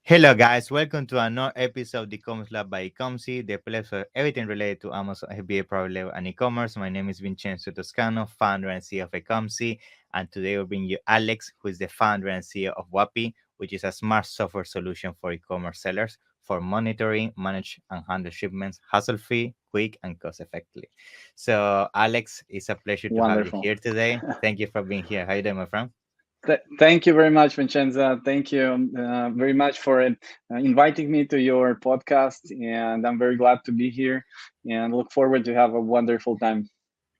Hello, guys. Welcome to another episode of the e-commerce lab by Ecomcy, the place for everything related to Amazon FBA private label and e-commerce. My name is Vincenzo Toscano, founder and CEO of Ecomcy, and today we'll bring you Alex, who is the founder and CEO of WAPI, which is a smart software solution for e-commerce sellers for monitoring, manage, and handle shipments hassle-free, quick, and cost-effectively. So, Alex, it's a pleasure to have you Wonderful. here today. Thank you for being here. How you doing, my friend? Thank you very much, Vincenza. Thank you very much for inviting me to your podcast, and I'm very glad to be here and look forward to have a wonderful time.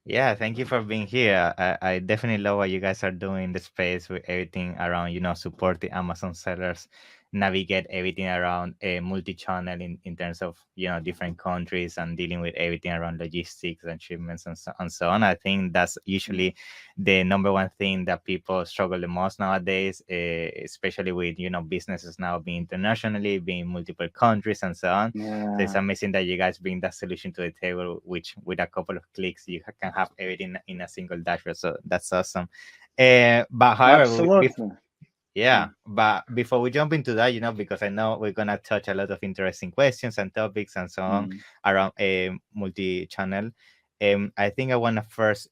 Yeah, thank you for being here. I definitely love what you guys are doing in the space with everything around, support the Amazon sellers, navigate everything around a multi-channel in terms of, different countries and dealing with everything around logistics and shipments and so on. I think that's usually the number one thing that people struggle the most nowadays, especially with, businesses now being internationally, being multiple countries and so on. So it's Yeah, amazing that you guys bring that solution to the table, which with a couple of clicks you can have everything in a single dashboard. So that's awesome. But however, absolutely. yeah, but before we jump into that, because I know we're gonna touch a lot of interesting questions and topics and so on Mm. around a multi-channel. I think I wanna first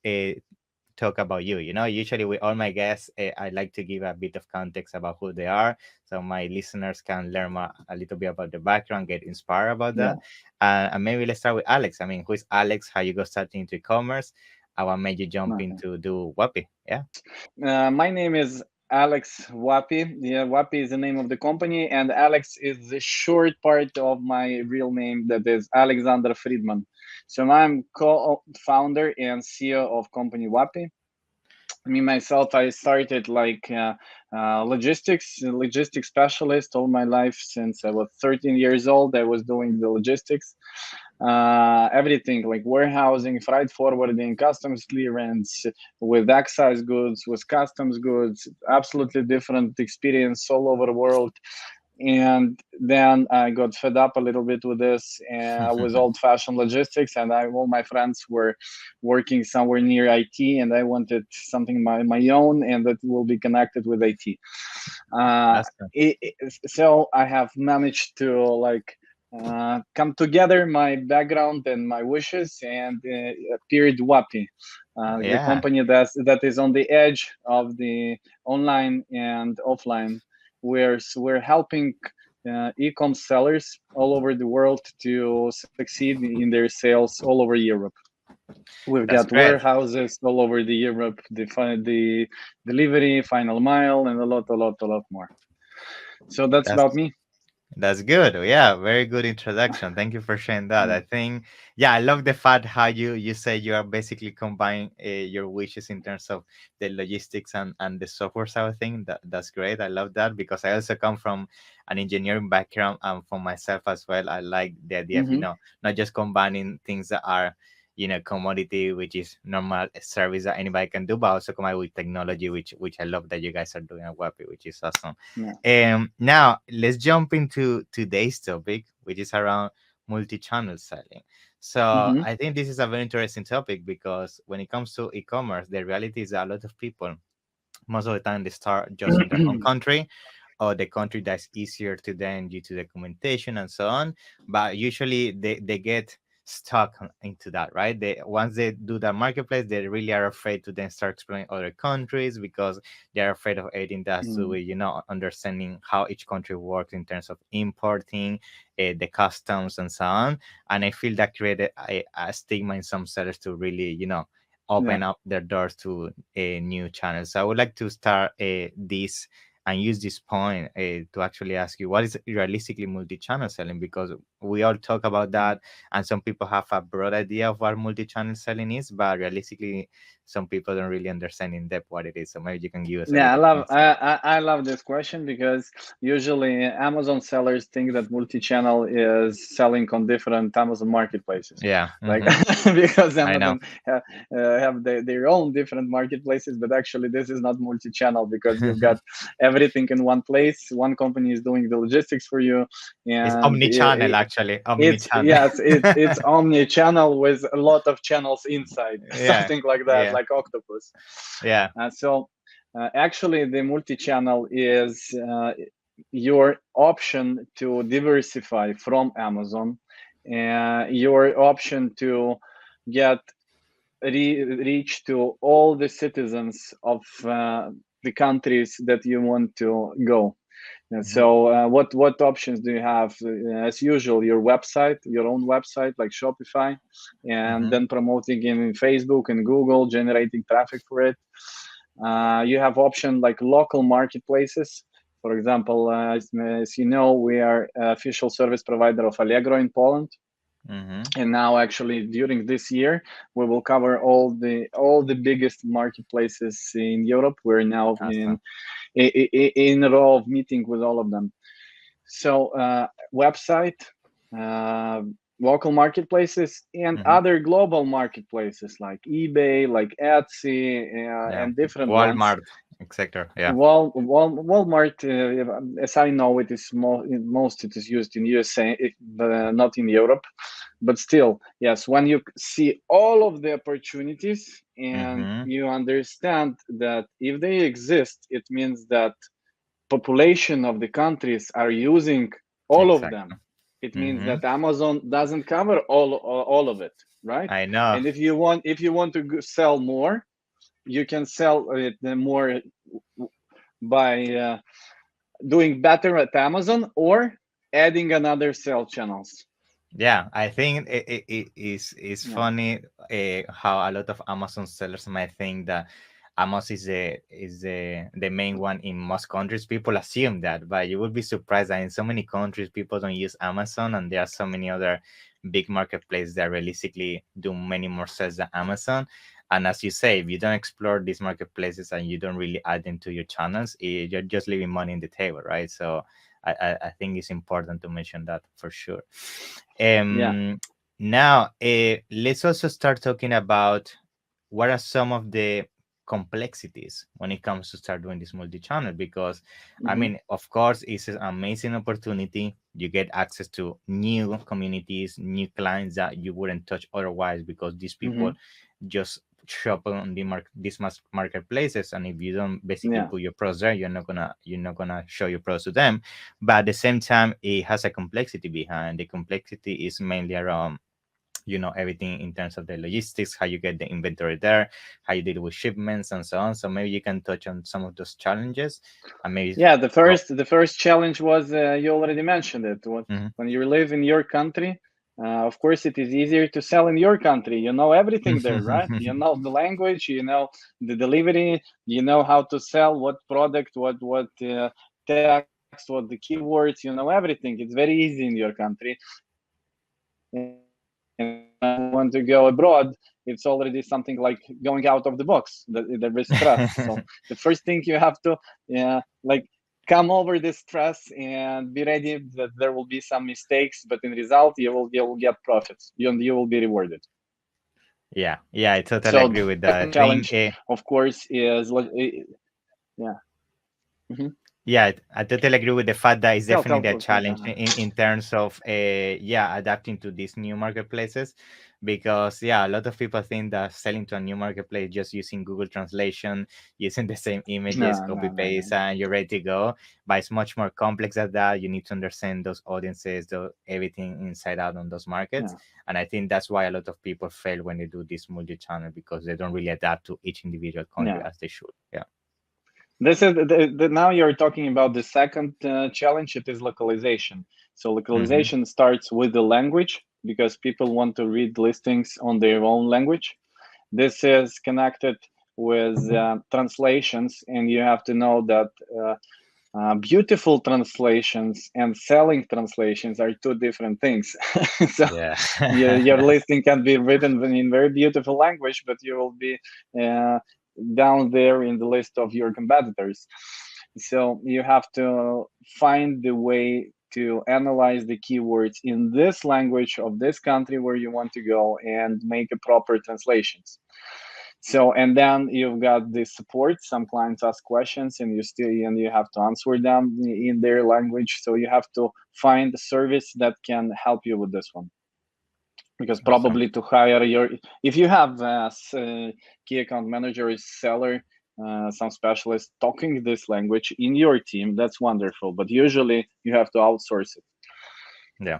talk about you. Usually with all my guests, I like to give a bit of context about who they are, so my listeners can learn a little bit about the background, get inspired about Yeah. that. And maybe let's start with Alex. I mean, who is Alex? How you got started into e-commerce? And what made you jump Okay. into do Wapi? Yeah. My name is Alex Wapi. Yeah, Wapi is the name of the company, and Alex is the short part of my real name, that is Alexander Fridman. So I'm co-founder and CEO of company Wapi. Me myself, I started like logistics specialist all my life. Since I was 13 years old, I was doing the logistics, everything like warehousing, freight forwarding, customs clearance, with excise goods, with customs goods. Absolutely different experience all over the world. And then I got fed up a little bit with this, with old-fashioned logistics, and all my friends were working somewhere near IT, and I wanted something my own, and that will be connected with IT. Uh, That's good. so I have managed to like come together my background and my wishes, and appeared WAPI, the Yeah, company that is on the edge of the online and offline. We're helping e-com sellers all over the world to succeed in their sales all over Europe. We've that's got great. warehouses all over the Europe, the delivery, final mile, and a lot more. So that's That's about me. That's good. Yeah, very good introduction. Thank you for sharing that. I Mm. think, yeah, I love the fact how you say you are basically combining your wishes in terms of the logistics and the software side of thing. That's great. I love that because I also come from an engineering background, and for myself as well. I like the idea of Hmm. not just combining things that are commodity, which is normal service that anybody can do, but also come out with technology, which I love that you guys are doing at Wapi, which is awesome. Yeah. Now let's jump into today's topic, which is around multi-channel selling. So Hmm. I think this is a very interesting topic because when it comes to e-commerce, the reality is that a lot of people, most of the time, they start just in their own country or the country that's easier to them due to documentation and so on. But usually they get stuck into that, right? They once they do that marketplace, they really are afraid to then start exploring other countries because they're afraid of everything that has to do Mm. with, understanding how each country works in terms of importing, the customs and so on. And I feel that created a stigma in some sellers to really, Yeah. open up their doors to a new channel. So I would like to start this and use this point to actually ask you what is realistically multi-channel selling, because we all talk about that and some people have a broad idea of what multi-channel selling is, but realistically some people don't really understand in depth what it is. So maybe you can give us a Yeah, I little love insight. I love this question because usually Amazon sellers think that multi-channel is selling on different Amazon marketplaces, Yeah. like because I know. Amazon have their own different marketplaces, but actually this is not multi-channel because you've got everything in one place. One company is doing the logistics for you, It's and omni-channel, actually, it's omni-channel. yes, it's omni-channel with a lot of channels inside, Yeah, something like that, yeah, like octopus. yeah. So actually, the multi-channel is your option to diversify from Amazon, your option to get reach to all the citizens of the countries that you want to go. And so what options do you have? As usual, your website, your own website like Shopify, and then promoting in Facebook and Google, generating traffic for it. You have option like local marketplaces. For example, as you know, we are official service provider of Allegro in Poland. And now, actually, during this year, we will cover all the biggest marketplaces in Europe. We're now in a row of meeting with all of them. So website, local marketplaces, and other global marketplaces like eBay, like Etsy, and different Walmart, ones. etc. Yeah. Walmart, as I know, it is most it is used in USA, not in Europe, but still, yes. When you see all of the opportunities and you understand that if they exist, it means that population of the countries are using all of them. It means that Amazon doesn't cover all of it, right? I know. And if you want to sell more, you can sell it more by doing better at Amazon or adding another sell channels. Yeah, I think it is funny how a lot of Amazon sellers might think that Amazon is the main one in most countries. People assume that, but you would be surprised that in so many countries people don't use Amazon, and there are so many other big marketplaces that realistically do many more sales than Amazon. And as you say, if you don't explore these marketplaces and you don't really add them to your channels, you're just leaving money on the table, right? So I think it's important to mention that for sure. Now, let's also start talking about what are some of the complexities when it comes to start doing this multi-channel, because I mean, of course, it's an amazing opportunity. You get access to new communities, new clients that you wouldn't touch otherwise, because these people just shop on these marketplaces, and if you don't basically put your products there, you're not gonna show your products to them. But at the same time, it has a complexity behind. The complexity is mainly around everything in terms of the logistics, how you get the inventory there, how you deal with shipments, and so on. So maybe you can touch on some of those challenges, and maybe the first challenge was you already mentioned it. When you live in your country, of course it is easier to sell in your country. You know everything there, right? You know the language, you know the delivery, you know how to sell, what product, what text, what the keywords, you know everything. It's very easy in your country. And when you want to go abroad, it's already something like going out of the box. There is stress. So the first thing you have to like come over this stress and be ready that there will be some mistakes, but in result you will get profits. You will be rewarded. Yeah, I totally agree with that. I Challenge, think, of course, is yeah, I totally agree with the fact that it's definitely a challenge in terms of adapting to these new marketplaces, because a lot of people think that selling to a new marketplace just using Google Translation, using the same images, copy paste, and you're ready to go. But it's much more complex than that. You need to understand those audiences, everything inside out on those markets. And I think that's why a lot of people fail when they do this multi-channel, because they don't really adapt to each individual country as they should. Yeah. This is now you're talking about the second challenge. It is localization. So localization starts with the language, because people want to read listings on their own language. This is connected with translations, and you have to know that beautiful translations and selling translations are two different things. So your listing can be written in very beautiful language, but you will be down there in the list of your competitors. So you have to find the way to analyze the keywords in this language of this country where you want to go and make a proper translations. So, and then you've got the support. Some clients ask questions and you have to answer them in their language. So you have to find a service that can help you with this one. Because probably to hire if you have a key account manager or seller some specialist talking this language in your team, that's wonderful. But usually you have to outsource it. Yeah.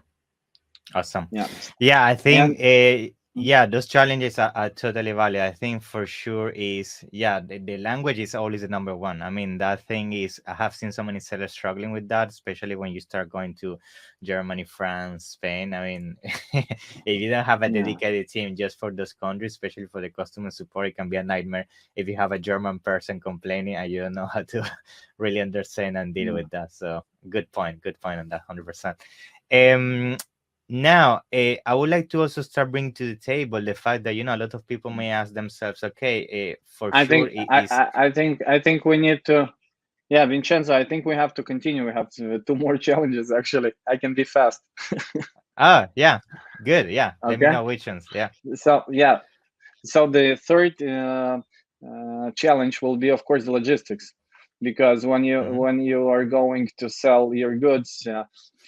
Awesome. Yeah. Yeah, I think And yeah, those challenges are totally valid. I think for sure is yeah, the language is always the number one. I mean, that thing is I have seen so many sellers struggling with that, especially when you start going to Germany, France, Spain. I mean, if you don't have a yeah. dedicated team just for those countries, especially for the customer support, it can be a nightmare if you have a German person complaining and you don't know how to really understand and deal Yeah. with that. So good point on that, 100%. Um, now, I would like to also start bringing to the table the fact that a lot of people may ask themselves, okay, for I sure think it I, is. I I think we need to. Yeah, Vincenzo, I think we have to continue. We have two more challenges actually. I can be fast. Ah, yeah, good, yeah. Let me Okay. know which ones. Yeah. So yeah. So the third challenge will be, of course, the logistics, because Mm-hmm. when you are going to sell your goods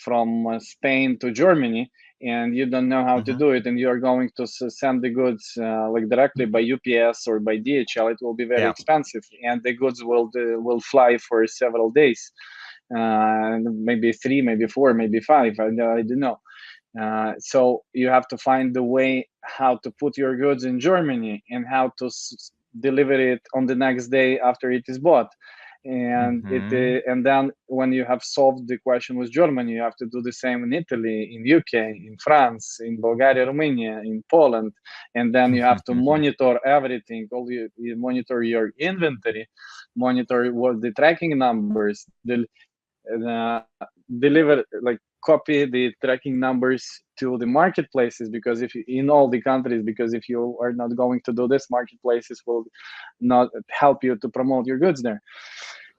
from Spain to Germany, and you don't know how to Mm-hmm. do it, and you are going to send the goods like directly by UPS or by DHL, it will be very Yeah. expensive, and the goods will fly for several days, maybe three, maybe four, maybe five. I don't know. So you have to find the way how to put your goods in Germany and how to deliver it on the next day after it is bought. Mm-hmm. And then when you have solved the question with Germany, you have to do the same in Italy, in UK, in France, in Bulgaria, Romania, in Poland, and then you have to monitor everything. You monitor your inventory, monitor what the tracking numbers, deliver, like, copy the tracking numbers to the marketplaces, because if you, in all the countries, because if you are not going to do this, marketplaces will not help you to promote your goods there.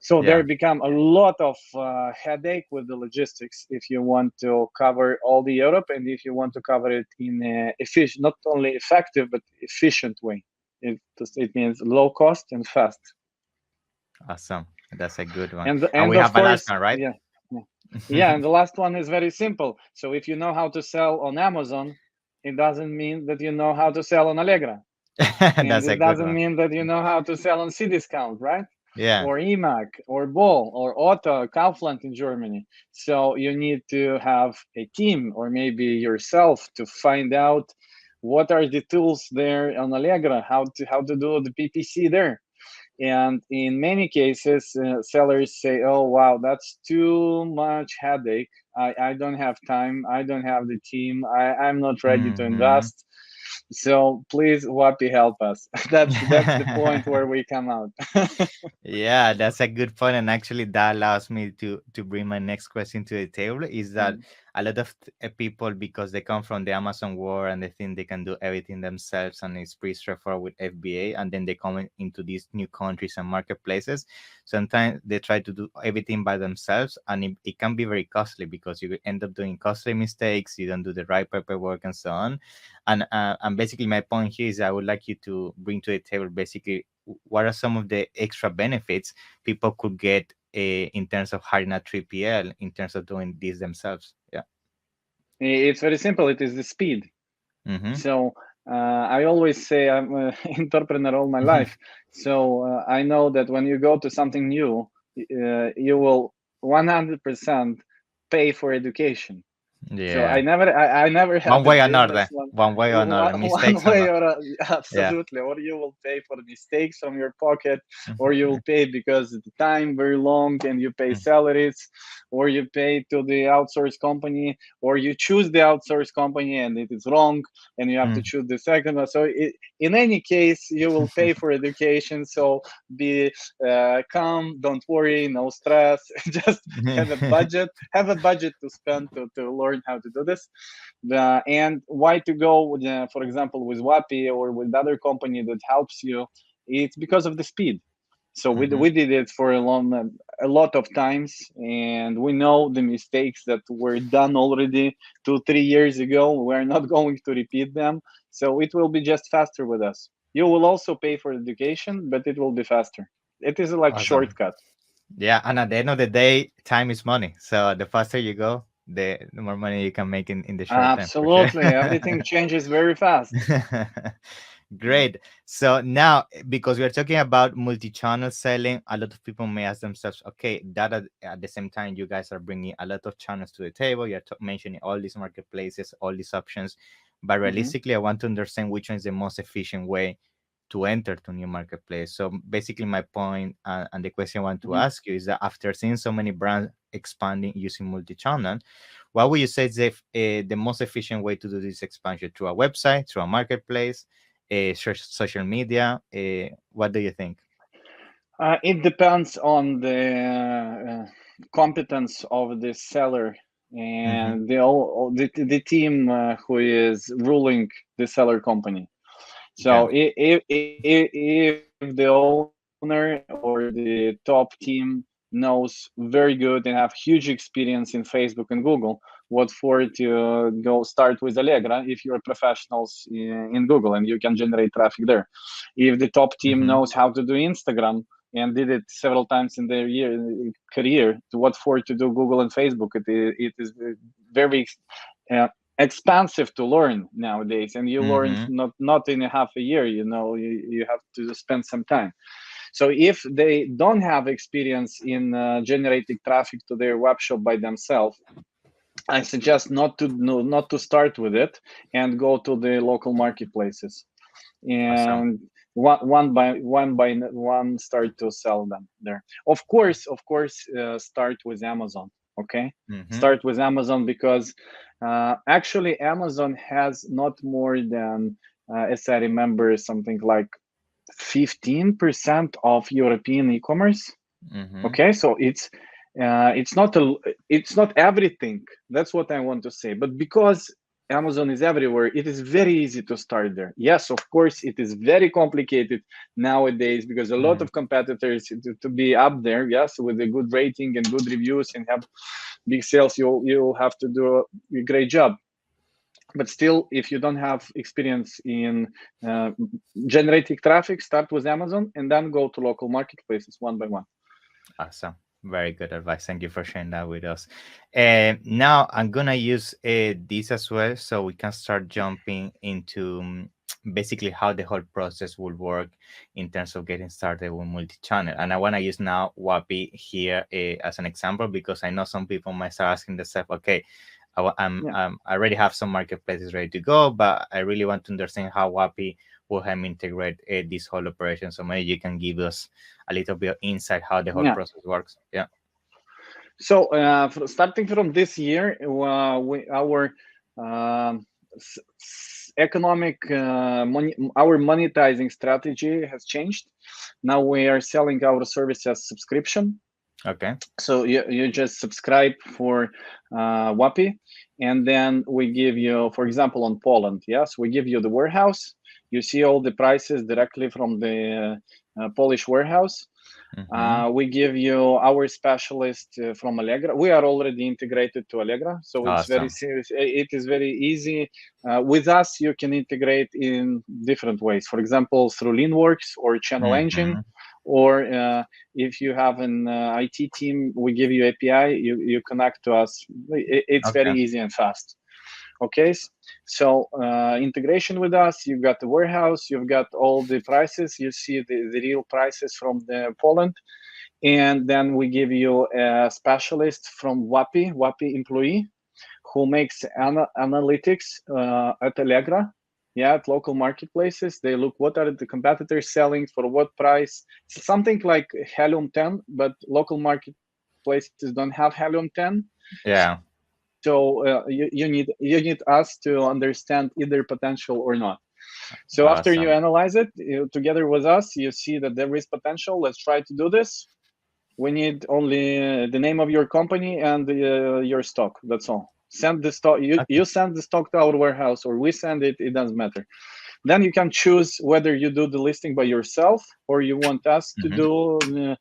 So there Yeah. become a lot of headache with the logistics if you want to cover all the Europe, and if you want to cover it in a efficient, not only effective but efficient way. It means low cost and fast. Awesome. That's a good one. And And we of have a last course, one, right? yeah. Yeah, and the last one is very simple. So if you know how to sell on Amazon, it doesn't mean that you know how to sell on Allegra, and That's a it good doesn't one. mean that you know how to sell on Cdiscount, right? Yeah. Or EMAG, or Ball, or Otto, Kaufland in Germany. So you need to have a team, or maybe yourself, to find out what are the tools there on Allegra, how to do the PPC there. And in many cases, sellers say, oh, wow, that's too much headache. I don't have time. I don't have the team. I'm not ready to Mm-hmm. invest. So please, Wapi, help us. That's the point where we come out. Yeah, that's a good point, and actually, that allows me to bring my next question to the table. Is that Mm. a lot of people, because they come from the Amazon world and they think they can do everything themselves, and it's pretty straightforward with FBA, and then they come into these new countries and marketplaces. Sometimes they try to do everything by themselves, and it can be very costly because you end up doing costly mistakes. You don't do the right paperwork and so on. And basically, my point here is I would like you to bring to the table basically what are some of the extra benefits people could get in terms of hiring a 3PL in terms of doing this themselves. Yeah. It's very simple. It is the speed. Mm-hmm. So I always say I'm an entrepreneur all my life. So I know that when you go to something new, you will 100% pay for education. So Yeah. I never had One the way or business another. One way or another. one Mistakes or way not. or Yeah. absolutely, or you will pay for the mistakes from your pocket, or you Mm-hmm. will pay because the time very long and you pay Mm-hmm. salaries, or you pay to the outsource company, or you choose the outsource company and it is wrong and you have to choose the second one. So in any case, you will pay for education. So be calm, don't worry, no stress. Just have a budget to spend to learn how to do this. And why to go with, for example, with Wapi or with other company that helps you? It's because of the speed. So Mm-hmm. we did it for a lot of times, and we know the mistakes that were done already 2 3 years ago. We're not going to repeat them. So it will be just faster with us. You will also pay for education, but it will be faster. It is like Awesome. shortcut. Yeah, and at the end of the day, time is money. So the faster you go, the more money you can make in the short term, for sure. Absolutely, everything changes very fast. Great. So now, because we are talking about multi-channel selling, a lot of people may ask themselves, okay, that at the same time, you guys are bringing a lot of channels to the table. You're mentioning all these marketplaces, all these options. But Hmm. realistically, I want to understand which one is the most efficient way to enter to new marketplace. So basically, my point and the question I want to Hmm. ask you is that after seeing so many brands expanding using multi-channel, what would you say is the most efficient way to do this expansion? Through a website, through a marketplace, social media? What do you think? It depends on the competence of the seller Mm-hmm. and the team who is ruling the seller company. Yeah. So if the owner or the top team knows very good and have huge experience in Facebook and Google, what for to go start with Allegra if you're professionals in Google and you can generate traffic there. If the top team Mm-hmm. knows how to do Instagram and did it several times in their career, to what for to do Google and Facebook? It is very uh, expensive to learn nowadays, and you learn Mm-hmm. not in a half a year. You have to spend some time. So if they don't have experience in generating traffic to their web shop by themselves, I suggest not to start with it and go to the local marketplaces Awesome. and one start to sell them there. Of course, start with Amazon. Okay, Mm-hmm. start with Amazon because actually Amazon has not more than, as I remember, something like 15% of European e-commerce. Mm-hmm. Okay, so it's not everything. That's what I want to say. But because Amazon is everywhere, it is very easy to start there. Yes, of course, it is very complicated nowadays because a lot Mm. of competitors to be up there. Yes, with a good rating and good reviews and have big sales, you'll have to do a great job. But still, if you don't have experience in uh, generating traffic, start with Amazon and then go to local marketplaces one by one. Awesome. Very good advice. Thank you for sharing that with us. And now I'm gonna use this as well, so we can start jumping into basically how the whole process will work in terms of getting started with multi-channel. And I want to use now Wapi here as an example because I know some people might start asking themselves, okay, Yeah. I already have some marketplaces ready to go, but I really want to understand how Wapi will help me integrate this whole operation. So maybe you can give us a little bit of insight how the whole Yeah. process works. Yeah. So starting from this year, our um, economic our monetizing strategy has changed. Now we are selling our service as subscription. Okay. So you just subscribe for WAPI, and then we give you, for example, on Poland, yes, we give you the warehouse. You see all the prices directly from the Polish warehouse. Mm-hmm. We give you our specialist from Allegra. We are already integrated to Allegra, so it's very Awesome. serious. It is very easy. With us, you can integrate in different ways. For example, through Leanworks or Channel Engine, Mm-hmm. or if you have an IT team, we give you API. You connect to us. It's very Okay. easy and fast. Okay, so integration with us, you've got the warehouse, you've got all the prices, you see the real prices from the Poland, and then we give you a specialist from WAPI employee, who makes analytics at Allegra, yeah, at local marketplaces. They look what are the competitors selling for what price. Something like Helium 10, but local marketplaces don't have Helium 10. Yeah. So you need us to understand either potential or not. So after you Awesome. analyze it together with us, you see that there is potential. Let's try to do this. We need only the name of your company and your stock. That's all. Send the stock. You, Okay. you send the stock to our warehouse, or we send it. It doesn't matter. Then you can choose whether you do the listing by yourself or you want us to Mm-hmm. do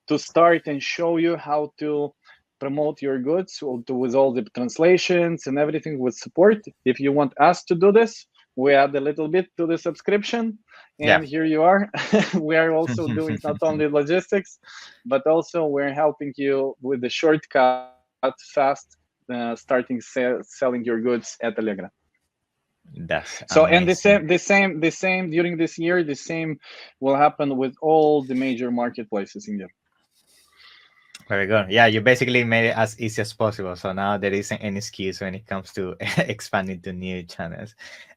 to start and show you how to promote your goods with all the translations and everything with support. If you want us to do this, we add a little bit to the subscription, Yeah. and here you are. We are also doing not only logistics, but also we're helping you with the shortcut fast starting selling your goods at Allegra. That's So, and amazing. the same during this year, the same will happen with all the major marketplaces in Europe. Very good. Yeah, you basically made it as easy as possible. So now there isn't any excuse when it comes to expanding to new channels.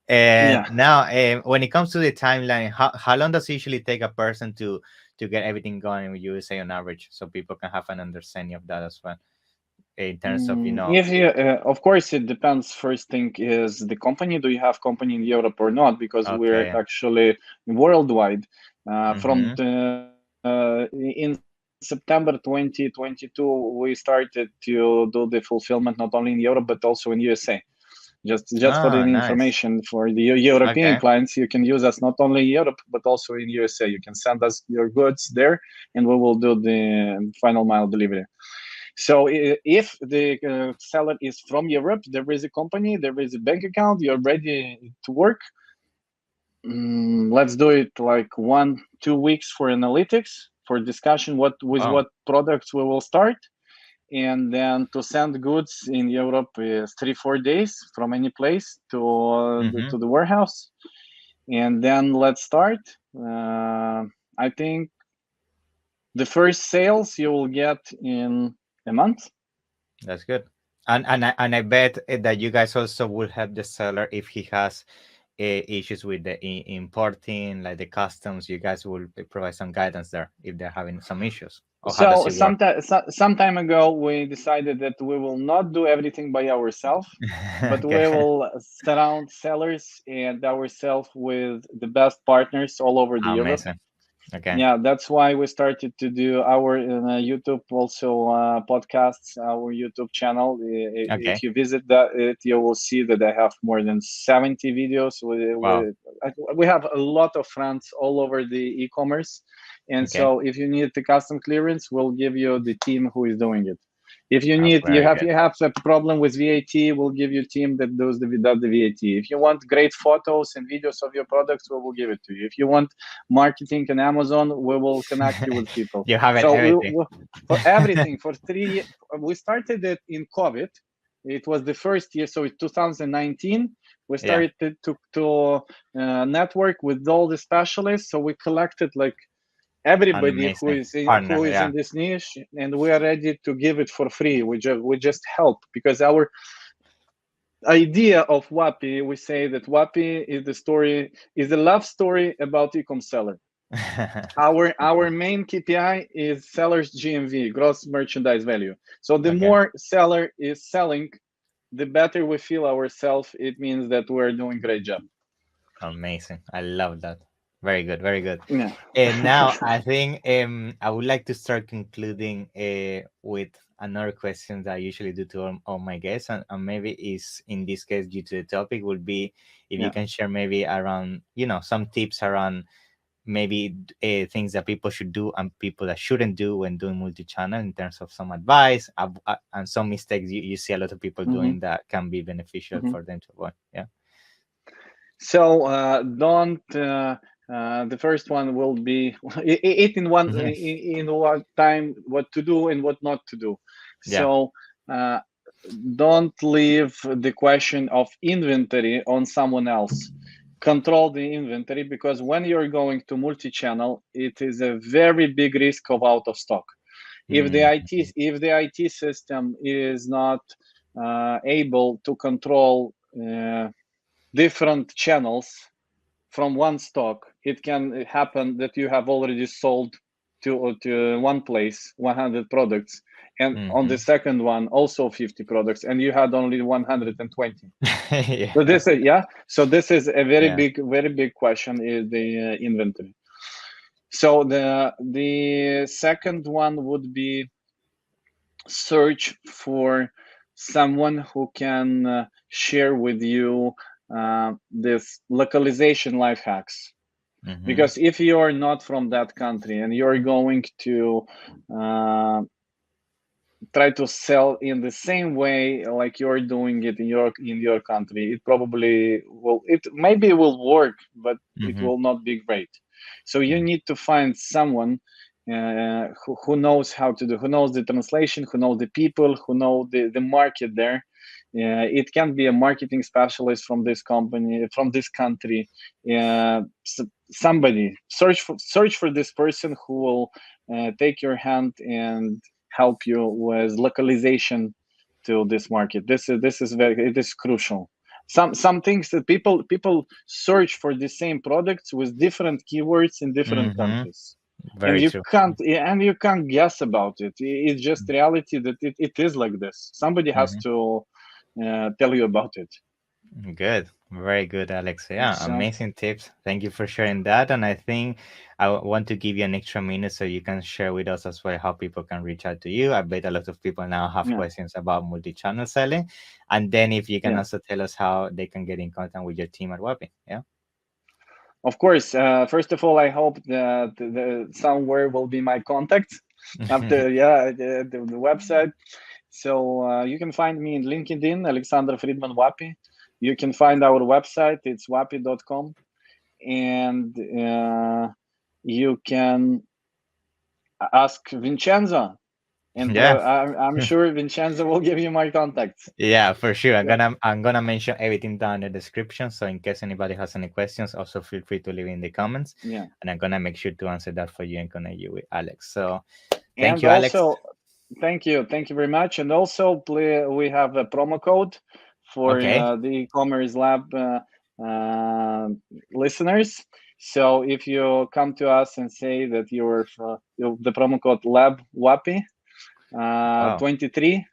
And Yeah. now, when it comes to the timeline, how long does it usually take a person to get everything going with USA on average, so people can have an understanding of that as well, in terms of If you, of course, it depends. First thing is the company. Do you have company in Europe or not? Because we're Okay. actually worldwide. From Mm-hmm. in September 2022, we started to do the fulfillment not only in Europe but also in USA. Just for the Oh, nice. information for the European Okay. clients, you can use us not only in Europe but also in USA. You can send us your goods there, and we will do the final mile delivery. So if the seller is from Europe, there is a company, there is a bank account, you're ready to work. Let's do it like 1-2 weeks for analytics, for discussion with Oh. what products we will start, and then to send goods in Europe is 3-4 days from any place Mm-hmm. to the warehouse, and then let's start. I think the first sales you will get in a month. That's good. And I bet that you guys also will help the seller if he has issues with the importing, like the customs. You guys will provide some guidance there if they're having some issues. Or how does So it work? some time ago, we decided that we will not do everything by ourselves, but we Okay. will surround sellers and ourselves with the best partners all over the Europe. Amazing. Okay. Yeah, that's why we started to do our YouTube also podcasts, our YouTube channel. If Okay. you visit that, you will see that I have more than 70 videos. Wow. We have a lot of friends all over the e-commerce, and Okay. so if you need the custom clearance, we'll give you the team who is doing it. If you Oh, need very good. you have a problem with VAT, we'll give you a team that does the VAT. If you want great photos and videos of your products, we will give it to you. If you want marketing on Amazon, we will connect you with people. You have it So everything. for everything for 3 years, we started it in COVID. It was the first year, so in 2019 we Yeah. started to network with all the specialists. So we collected like everybody Amazing. who Partner. is Yeah. in this niche, and we are ready to give it for free. We just help, because our idea of Wapi, we say that Wapi is the love story about e-com seller. Our main KPI is seller's GMV, gross merchandise value. So the Okay. more seller is selling, the better we feel ourselves. It means that we're doing great job. Amazing. I love that. Very good. Very good. Yeah. And now I think I would like to start concluding with another question that I usually do to all my guests, and maybe is in this case due to the topic would be if you Yeah. can share maybe around some tips around maybe things that people should do and people that shouldn't do when doing multi-channel, in terms of some advice and some mistakes you see a lot of people Mm-hmm. doing that can be beneficial Mm-hmm. for them to avoid. Yeah. So don't. The first one will be it in one time, what to do and what not to do. Yeah. So uh, don't leave the question of inventory on someone else. Control the inventory, because when you're going to multi-channel, it is a very big risk of out of stock. If the Mm, IT system is not able to control different channels from one stock, it can happen that you have already sold to one place 100 products, and on the mhm. second one also 50 products, and you had only 120. So Yeah. this is, yeah, so this is a Yeah. very big question, is the inventory. So the second one would be search for someone who can share with you this localization life hacks. Hmm. Because if you're not from that country and you're going to uh, try to sell in the same way like you're doing it in your country, it probably will, it maybe will work, but it Hmm. will not be great. So you need to find someone who knows how to do, who knows the translation, who knows the people, who know the market there, It can be a marketing specialist from this company, from this country. Somebody search for this person who will take your hand and help you with localization to this market. This is it is crucial. Some things that people search for the same products with different keywords in different countries, and Very true. you can't guess about it. It's just reality that it is like this. Somebody has to tell you about it. Good. Very good, Alex. Yeah, So amazing tips. Thank you for sharing that. And I think I want to give you an extra minute so you can share with us as well how people can reach out to you. I bet a lot of people now have yeah, questions about multi-channel selling. And then if you can yeah. also tell us how they can get in contact with your team at Wapi. Yeah. Of course. First of all, I hope that somewhere will be my contact after the website. So you can find me in LinkedIn, Alexander Fridman Wapi. You can find our website, it's wapi.com. And you can ask Vincenzo. And Yeah. I'm sure Vincenzo will give you my contacts. Yeah, for sure. Yeah. I'm gonna mention everything down in the description. So in case anybody has any questions, also feel free to leave in the comments. Yeah. And I'm gonna make sure to answer that for you and connect you with Alex. So thank And you, Alex. also, thank you very much. And also, we have a promo code for Okay. the e-commerce lab uh, listeners. So if you come to us and say that the promo code lab wapi Wow. 23,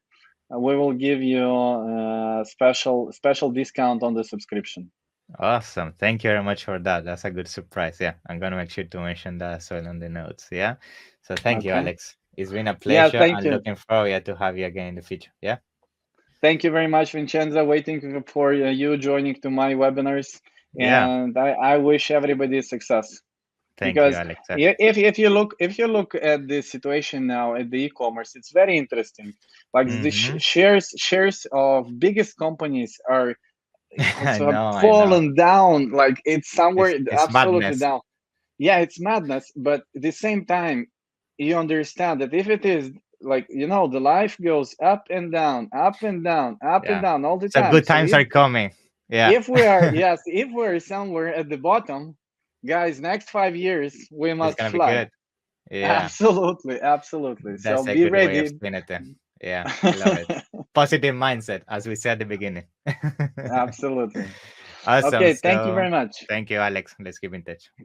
we will give you a special discount on the subscription. Awesome. Thank you very much for that. That's a good surprise. Yeah. I'm gonna make sure to mention that as well on the notes. Yeah. So thank you, Okay. Alex. It's been a Yeah. pleasure Thank and you. looking forward to have you again in the future. Yeah. Thank you very much, Vincenzo. Waiting for you joining to my webinars, Yeah. and I wish everybody success. Thank you, Because Alex. if you look at the situation now at the e-commerce, it's very interesting. Like the Mm-hmm. shares of biggest companies are have I know. fallen down. Like it's somewhere It's absolutely madness. down. Yeah, it's madness. But at the same time, you understand that if it is like the life goes up and down, up and down, up and Yeah. down all the So time. good So times are coming. Yeah. if we're somewhere at the bottom, guys, next 5 years we It's must gonna be fly. good. Yeah. Absolutely. So That's a be good way of ready. explaining it. Yeah. I love it. Positive mindset, as we said at the beginning. Absolutely. Awesome. Okay, thank you So very much. thank you, Alex. Let's keep in touch. Bye.